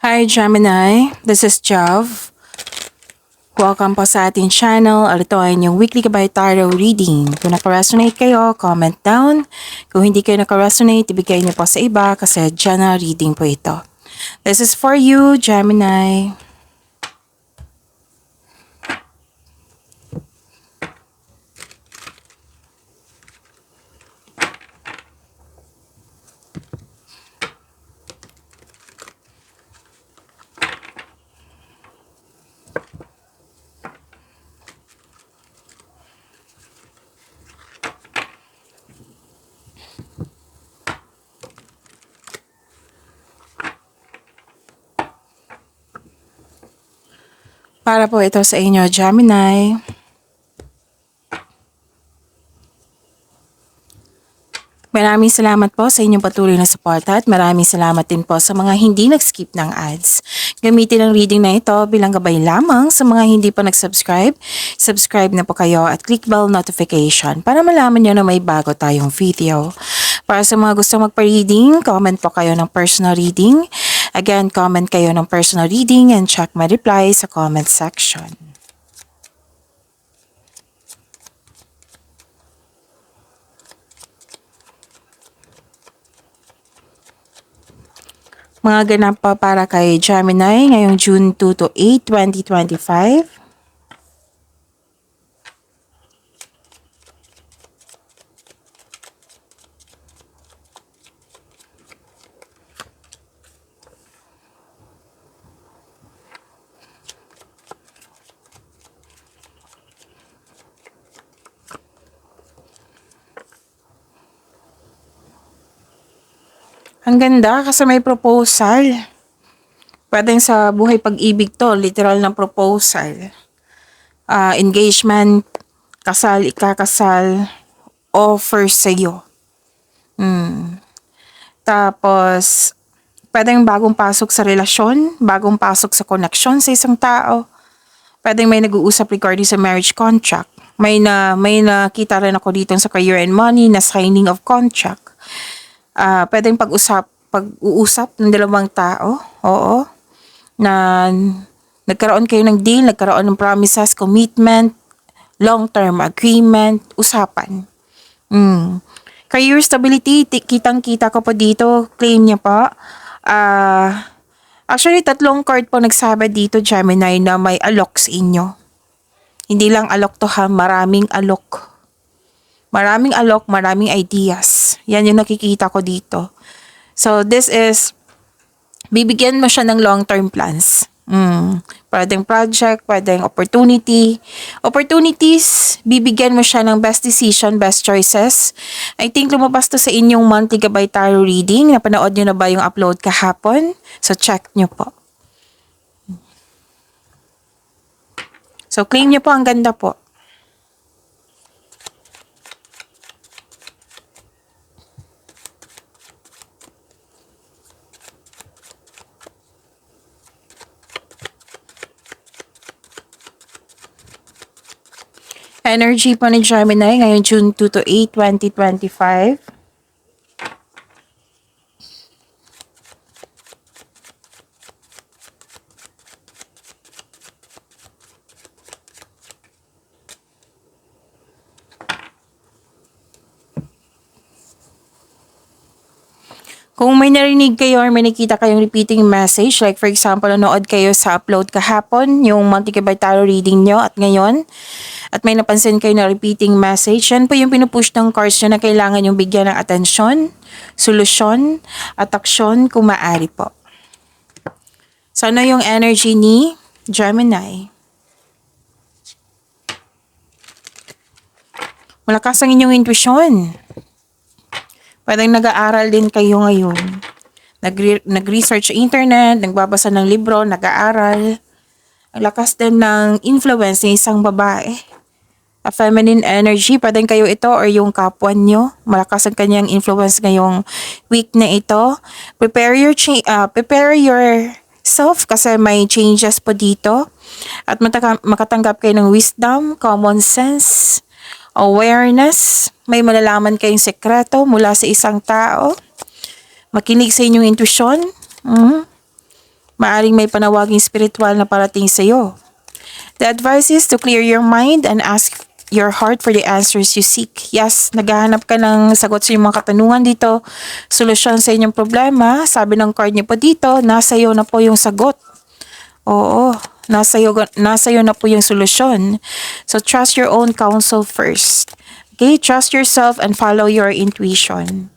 Hi Gemini, this is Jav. Welcome po sa ating channel. Ito ay inyong weekly Gabay Tarot reading. Kung naka-resonate kayo, comment down. Kung hindi kayo naka-resonate, ibigay niyo po sa iba kasi general reading po ito. This is for you, Gemini. Para po ito sa inyo, Gemini. Maraming salamat po sa inyong patuloy na suporta at maraming salamat din po sa mga hindi nag-skip ng ads. Gamitin ang reading na ito bilang gabay lamang sa mga hindi pa nag-subscribe. Subscribe na po kayo at click bell notification para malaman nyo na may bago tayong video. Para sa mga gustong magpa-reading, comment po kayo ng personal reading. Again, comment kayo ng personal reading and check my reply sa comment section. Mga ganap pa para kay Gemini ngayong June 2 to 8, 2025. Ang ganda kasi may proposal. Pwedeng sa buhay pag-ibig to, literal na proposal. Engagement, kasal, ikakasal, offer sa'yo. Tapos, pwedeng bagong pasok sa relasyon, bagong pasok sa connection sa isang tao. Pwedeng may nag-uusap regarding sa marriage contract. May nakita rin ako dito sa career and money na signing of contract. Pwedeng pag-uusap ng dalawang tao, oo, na nagkaroon kayo ng deal, nagkaroon ng promises, commitment, long-term agreement, usapan. Career stability, kitang-kita ko po dito, claim niya po. Actually, 3 card po nagsabi dito, Gemini, na may alok sa inyo. Hindi lang alok to ha, maraming alok. Maraming alok, maraming ideas. Yan yung nakikita ko dito. So, this is, bibigyan mo siya ng long-term plans. Pwedeng project, pwedeng opportunity. Opportunities, bibigyan mo siya ng best decision, best choices. I think lumabas to sa inyong monthly Gabay Tarot reading. Napanood nyo na ba yung upload kahapon? So, check nyo po. So, claim nyo po, ang ganda po. Energy po ni Gemini ngayong June 2 to 8, 2025. Kung may narinig kayo or may nakita kayong repeating message, like for example, nanood kayo sa upload kahapon, yung monthly Gabay Tarot reading nyo at ngayon, at may napansin kayo na repeating message, yan po yung pinupush ng cards nyo na kailangan yung bigyan ng atensyon, solusyon, at aksyon kung maaari po. So, ano yung energy ni Gemini? Malakas ang inyong intuition. Pwedeng nag-aaral din kayo ngayon. Nag-research sa internet, nagbabasa ng libro, nag-aaral. Ang lakas din ng influence ng isang babae. A feminine energy, pwedeng kayo ito or yung kapwa nyo. Malakas ang kanyang influence ngayong week na ito. Prepare yourself kasi may changes po dito. At makatanggap kayo ng wisdom, common sense, awareness. May malalaman kayong sekreto mula sa isang tao. Makinig sa inyong intuition. Maaring may panawaging spiritual na parating sa iyo. The advice is to clear your mind and ask your heart for the answers you seek. Yes, naghahanap ka ng sagot sa iyong mga katanungan dito, solusyon sa inyong problema. Sabi ng card niyo po dito, nasa iyo na po yung sagot. Oo, nasa iyo na po yung solusyon. So trust your own counsel first. Okay, trust yourself and follow your intuition.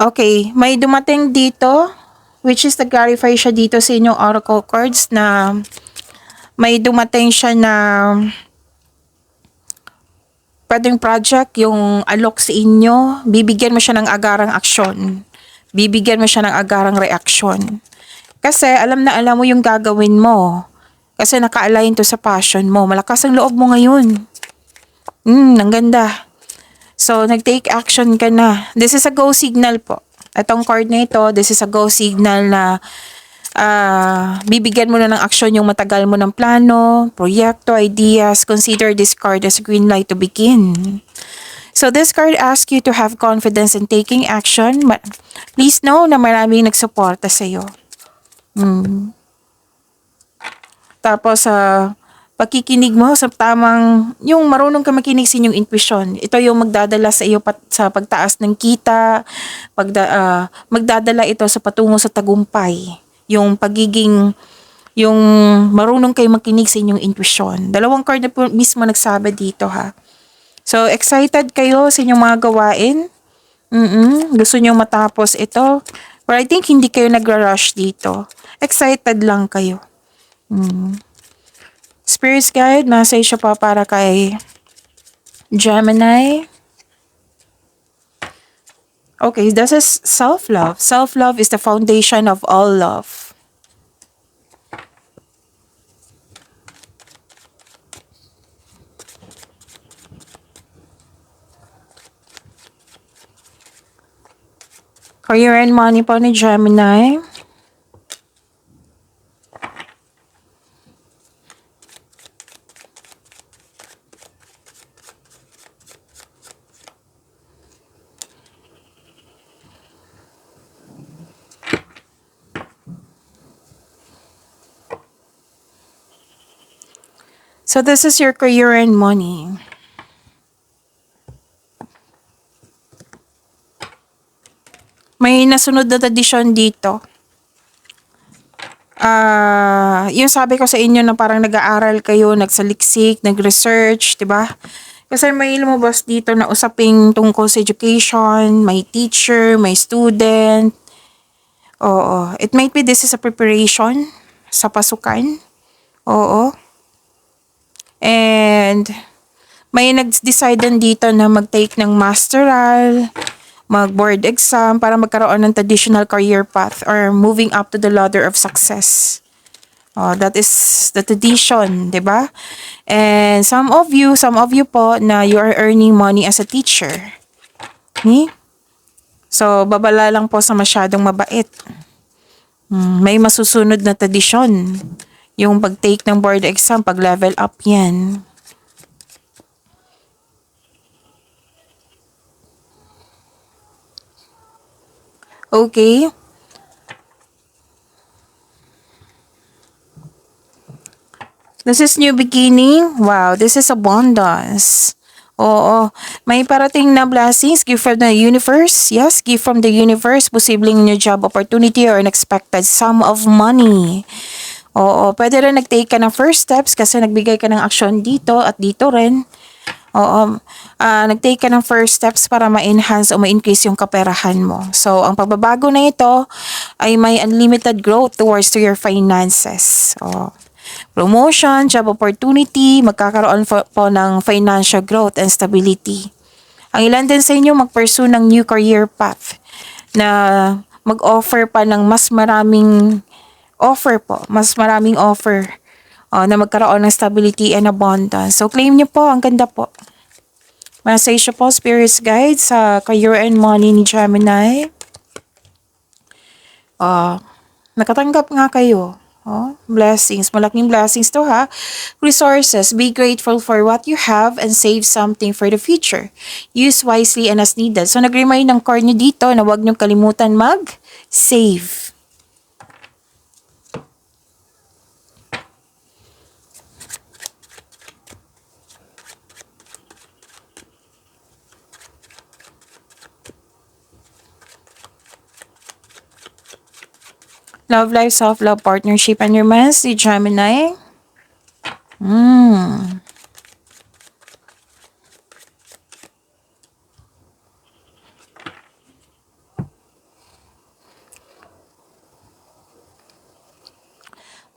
Okay, may dumating dito, which is nag-clarify siya dito sa inyong oracle cards na may dumating siya na pwedeng project yung alok sa inyo, bibigyan mo siya ng agarang aksyon. Bibigyan mo siya ng agarang reaksyon. Kasi alam na alam mo yung gagawin mo. Kasi naka-align to sa passion mo. Malakas ang loob mo ngayon. Ang ganda. So, nag-take action ka na. This is a go signal po. Itong card na ito, this is a go signal na bibigyan mo na ng aksyon yung matagal mo ng plano, proyekto, ideas. Consider this card as a green light to begin. So, this card asks you to have confidence in taking action. Please know na maraming nagsuporta sa iyo. Tapos, pakikinig mo sa tamang, yung marunong ka makinig sa inyong intuition. Ito yung magdadala sa iyo sa pagtaas ng kita, magdadala ito sa patungo sa tagumpay. Yung yung marunong kayo makinig sa inyong intuition. Dalawang card na po mismo nagsabi dito ha. So, excited kayo sa inyong mga gawain. Gusto nyo matapos ito. But I think hindi kayo nagra-rush dito. Excited lang kayo. Spirit's guide, message siya pa para kay Gemini. Okay, this is self-love. Self-love is the foundation of all love. Career and money po ni Gemini. So this is your career and money. May nasunod na tradisyon dito. Yung sabi ko sa inyo na parang nag-aaral kayo, nagsaliksik, nag-research, 'di ba? Kasi may lumabas dito na usaping tungkol sa education, may teacher, may student. Oo, it might be this is a preparation sa pasukan. Oo. And may nag-decide din dito na mag-take ng masteral, mag-board exam para magkaroon ng traditional career path or moving up to the ladder of success. That is the tradition, 'di ba? And some of you po na you are earning money as a teacher. Okay? So, babala lang po sa masyadong mabait. May masusunod na tradisyon. Yung pag-take ng board exam, pag-level up yan. Okay. This is new beginning. Wow, this is abundance. Oo, may parating na blessings, gift from the universe. Yes, gift from the universe. Posibleng new job opportunity or unexpected sum of money. Oo, pwede rin nag-take ka ng first steps kasi nagbigay ka ng aksyon dito at dito rin. Oo, nag-take ka ng first steps para ma-enhance o ma-increase yung kaperahan mo. So, ang pagbabago na ito ay may unlimited growth towards to your finances. Promotion, job opportunity, magkakaroon po ng financial growth and stability. Ang ilan din sa inyo mag-pursue ng new career path na mag-offer pa ng mas maraming offer na magkaroon ng stability and abundance. So, claim nyo po. Ang ganda po. Message po, Spirit's Guide sa career and money ni Gemini. Nakatanggap nga kayo. Oh, blessings. Malaking blessings to ha. Resources. Be grateful for what you have and save something for the future. Use wisely and as needed. So, nag-remind ng card nyo dito na huwag nyo kalimutan mag-save. Love life, self-love, partnership, and romance. The Gemini.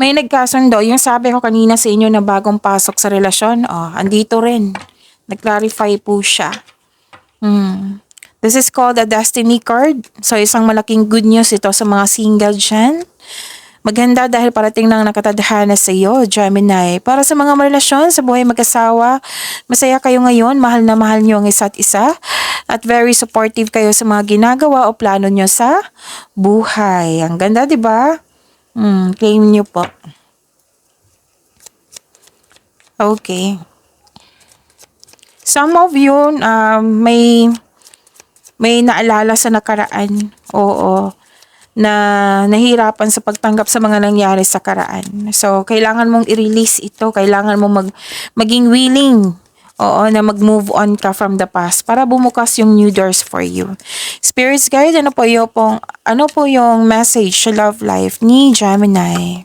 May nagkasundo. Yung sabi ko kanina sa inyo na bagong pasok sa relasyon, andito rin. Nag-clarify po siya. This is called a destiny card. So, isang malaking good news ito sa mga single dyan. Maganda dahil parating ng nakatadhana sa iyo, Gemini. Para sa mga relasyon sa buhay mag-asawa, masaya kayo ngayon, mahal na mahal niyo ang isa't isa, at very supportive kayo sa mga ginagawa o plano niyo sa buhay. Ang ganda, di ba? Claim niyo po. Okay. Some of you, may naalala sa nakaraan. Oo. Na nahirapan sa pagtanggap sa mga nangyari sa karaan. So, kailangan mong i-release ito. Kailangan mong maging willing. Oo, na mag-move on ka from the past para bumukas yung new doors for you. Spirits guide, ano po yung message sa love life ni Gemini?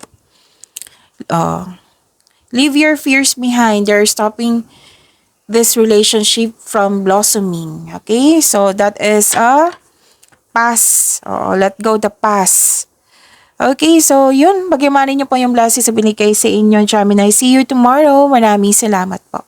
Leave your fears behind. They're stopping this relationship from blossoming. Okay? So, that is a pass. Let go the past. Okay, so yun. Bagaimana niyo po yung blessings sa binigay sa inyo, Gemini. See you tomorrow. Maraming salamat po.